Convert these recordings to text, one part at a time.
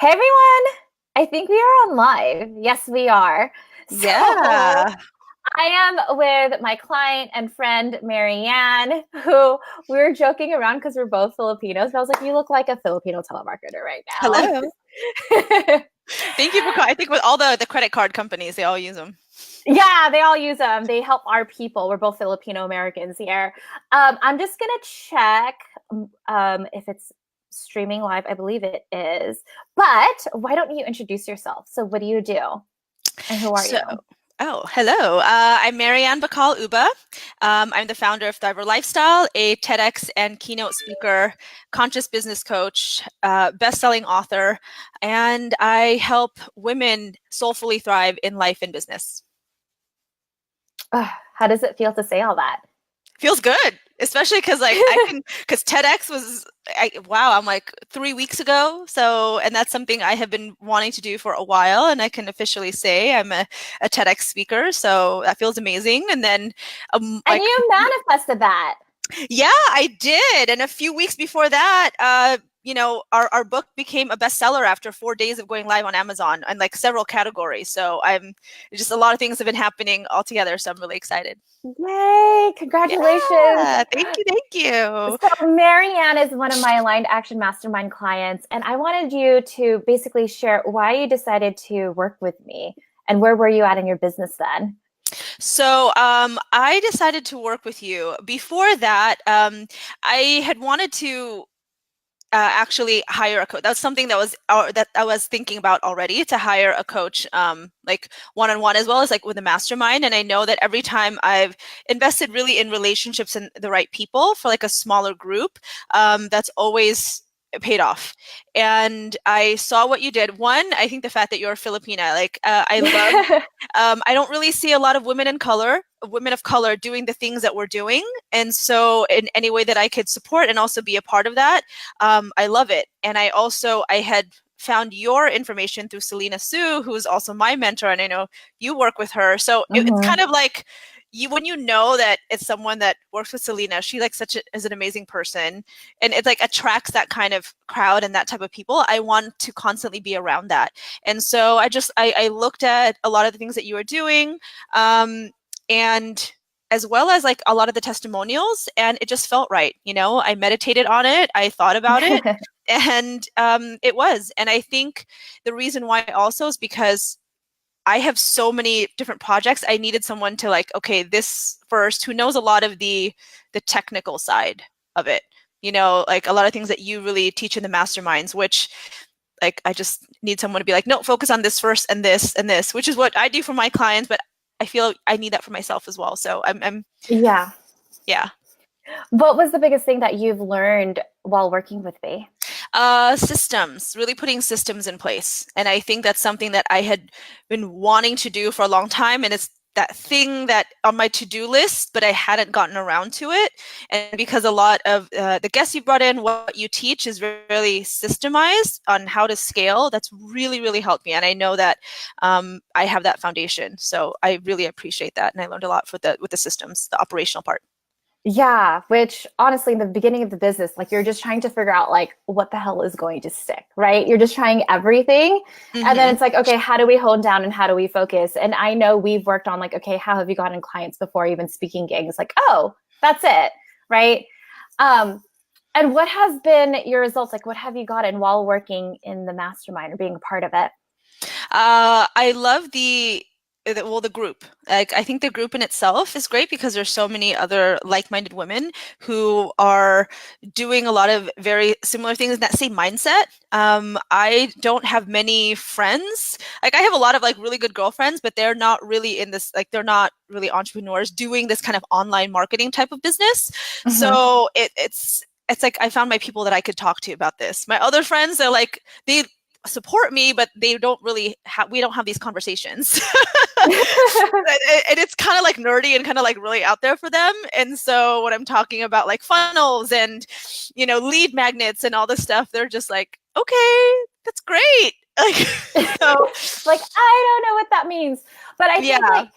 Hey everyone! I think we are on live. Yes, we are. So Yeah. I am with my client and friend Marianne, who we were joking around because we're both Filipinos. But I was like, "You look like a Filipino telemarketer right Hello. now." Thank you for I think with all the credit card companies, they all use them. Yeah, they all use them. They help our people. We're both Filipino Americans here. I'm just gonna check if it's streaming live. I believe it is. But why don't you introduce yourself? So, what do you do, and who are So, you? hello. I'm Marian Bakal Uba. I'm the founder of Thriver Lifestyle, a TEDx and keynote speaker, conscious business coach, best-selling author, and I help women soulfully thrive in life and business. How does it feel to say all that? Feels good, especially because because TEDx was wow, I'm like 3 weeks ago. So, and that's something I have been wanting to do for a while, and I can officially say I'm a TEDx speaker. So that feels amazing. And then, And you manifested that. yeah, I did. And a few weeks before that, our book became a bestseller after 4 days of going live on Amazon and like several categories. So I'm just a lot of things have been happening all together. So I'm really excited. Yay! Congratulations. Yeah, thank you, thank you. So, Marianne is one of my Aligned Action Mastermind clients, and I wanted you to basically share why you decided to work with me and where were you at in your business then? So I decided to work with you. Before that, I had wanted to actually hire a coach. That's something that I was thinking about already, to hire a coach, like one-on-one as well as like with a mastermind. And I know that every time I've invested really in relationships and the right people for like a smaller group, that's always paid off. And I saw what you did. One, I think the fact that you're Filipina, like I love. I don't really see a lot of women of color doing the things that we're doing. And so in any way that I could support and also be a part of that, I love it. And I had found your information through Selena Sue, who is also my mentor, and I know you work with her. So it's Mm-hmm. kind of like when you know that it's someone that works with Selena, she like is an amazing person, and it like attracts that kind of crowd and that type of people. I want to constantly be around that. And so I looked at a lot of the things that you were doing, and as well as like a lot of the testimonials, and it just felt right. I meditated on it, I thought about it, and it was. And I think the reason why also is because I have so many different projects. I needed someone to like, okay, this first, who knows a lot of the technical side of it. Like a lot of things that you really teach in the masterminds, which like I just need someone to be like, no, focus on this first and this, which is what I do for my clients, but I feel I need that for myself as well. So I'm Yeah. yeah. What was the biggest thing that you've learned while working with me? Systems, really putting systems in place. And I think that's something that I had been wanting to do for a long time. And it's that thing that on my to-do list, but I hadn't gotten around to it. And because a lot of the guests you brought in, what you teach is really systemized on how to scale. That's really, really helped me. And I know that I have that foundation. So I really appreciate that. And I learned a lot with the systems, the operational part. Yeah, which honestly, in the beginning of the business, like you're just trying to figure out like what the hell is going to stick, right? You're just trying everything. And then Mm-hmm. it's like, okay, how do we hone down and how do we focus? And I know we've worked on like, okay, how have you gotten clients before even speaking gigs? Like, oh, that's it, right? Um, and what has been your results? Like, what have you gotten while working in the mastermind or being a part of it? I love the group. Like I think the group in itself is great because there's so many other like-minded women who are doing a lot of very similar things in that same mindset. I don't have many friends. Like I have a lot of like really good girlfriends, but they're not really in this, like they're not really entrepreneurs doing this kind of online marketing type of business. Mm-hmm. So it's like I found my people that I could talk to about this. My other friends, they're like they support me, but they don't really we don't have these conversations. And it's kind of like nerdy and kind of like really out there for them. And so when I'm talking about like funnels and lead magnets and all this stuff, they're just like, okay, that's great. Like so Like, I don't know what that means. But I think yeah. like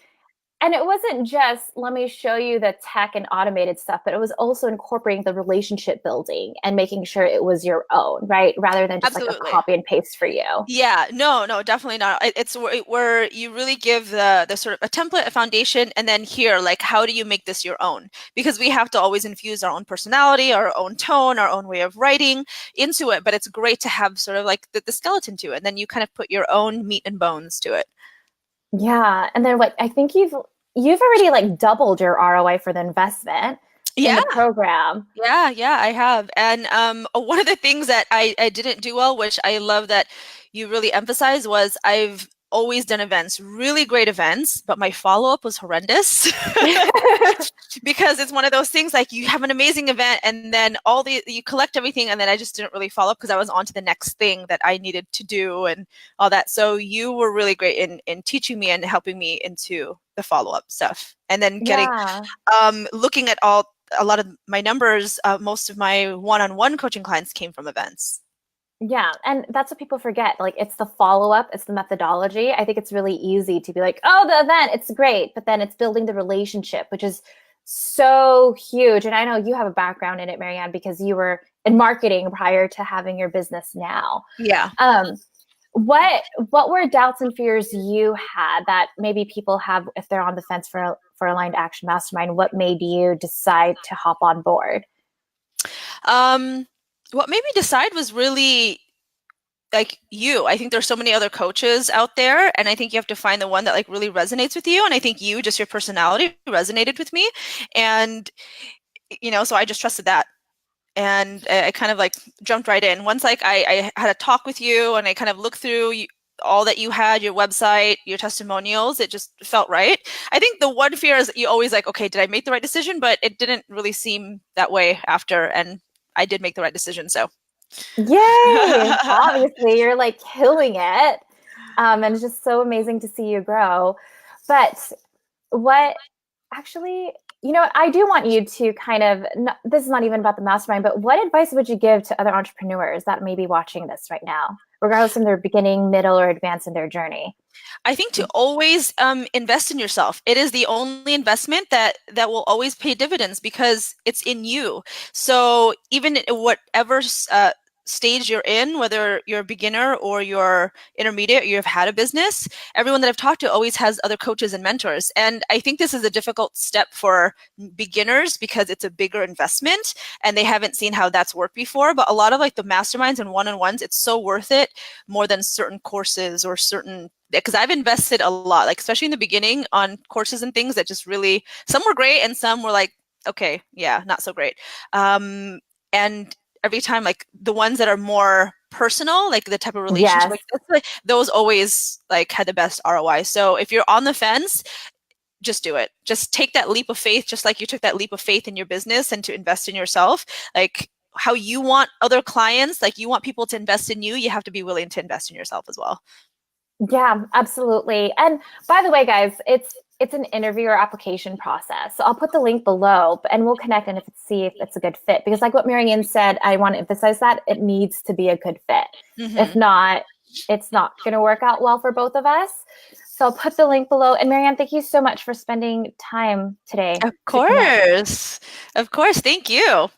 And it wasn't just, let me show you the tech and automated stuff, but it was also incorporating the relationship building and making sure it was your own, right? Rather than just like a Absolutely. copy and paste for you. Yeah, no, definitely not. It's where you really give the sort of a template, a foundation, and then here, like, how do you make this your own? Because we have to always infuse our own personality, our own tone, our own way of writing into it. But it's great to have sort of like the skeleton to it, and then you kind of put your own meat and bones to it. Yeah. And then what I think you've already like doubled your ROI for the investment in Yeah. the program. Yeah, I have. And one of the things that I didn't do well, which I love that you really emphasized, was I've always done events, really great events, but my follow-up was horrendous. Because it's one of those things like you have an amazing event and then you collect everything, and then I just didn't really follow up because I was on to the next thing that I needed to do and all that. So you were really great in teaching me and helping me into the follow-up stuff. And then getting looking at a lot of my numbers, most of my one-on-one coaching clients came from events. Yeah. And that's what people forget. Like, it's the follow-up, it's the methodology. I think it's really easy to be like, oh, the event, it's great. But then it's building the relationship, which is so huge. And I know you have a background in it, Marianne, because you were in marketing prior to having your business now. Yeah. What were doubts and fears you had that maybe people have if they're on the fence for Aligned Action Mastermind? What made you decide to hop on board? What made me decide was really like you. I think there's so many other coaches out there, and I think you have to find the one that like really resonates with you. And I think you, just your personality, resonated with me, and so I just trusted that. And I kind of like jumped right in. Once like I had a talk with you and I kind of looked through all that you had, your website, your testimonials, it just felt right. I think the one fear is that you always like, okay, did I make the right decision? But it didn't really seem that way after, and I did make the right decision. So yay! Obviously, you're like killing it. And it's just so amazing to see you grow. But what actually, I do want you to kind of, this is not even about the mastermind, but what advice would you give to other entrepreneurs that may be watching this right now, regardless of their beginning, middle, or advance in their journey? I think to always invest in yourself. It is the only investment that will always pay dividends because it's in you. So even whatever stage you're in, whether you're a beginner or you're intermediate, you've had a business, everyone that I've talked to always has other coaches and mentors. And I think this is a difficult step for beginners because it's a bigger investment and they haven't seen how that's worked before. But a lot of like the masterminds and one-on-ones, it's so worth it more than certain courses or certain, because I've invested a lot, like especially in the beginning on courses and things that just really, some were great and some were like, okay, yeah, not so great. And every time, like the ones that are more personal, like the type of relationship, like those always like had the best ROI. So if you're on the fence, just do it. Just take that leap of faith, just like you took that leap of faith in your business and to invest in yourself. Like how you want other clients, like you want people to invest in you, you have to be willing to invest in yourself as well. Yeah, absolutely. And by the way, guys, it's an interview or application process. So I'll put the link below and we'll connect and see if it's a good fit. Because like what Marian said, I want to emphasize that it needs to be a good fit. Mm-hmm. If not, it's not going to work out well for both of us. So I'll put the link below. And Marian, thank you so much for spending time today. Of course. Of course. Thank you.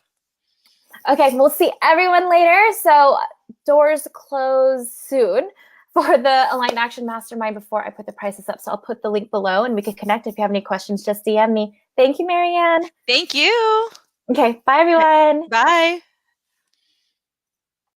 Okay, we'll see everyone later. So doors close soon for the Aligned Action Mastermind before I put the prices up. So I'll put the link below and we can connect. If you have any questions, just DM me. Thank you, Marianne. Thank you. Okay, bye everyone. Bye.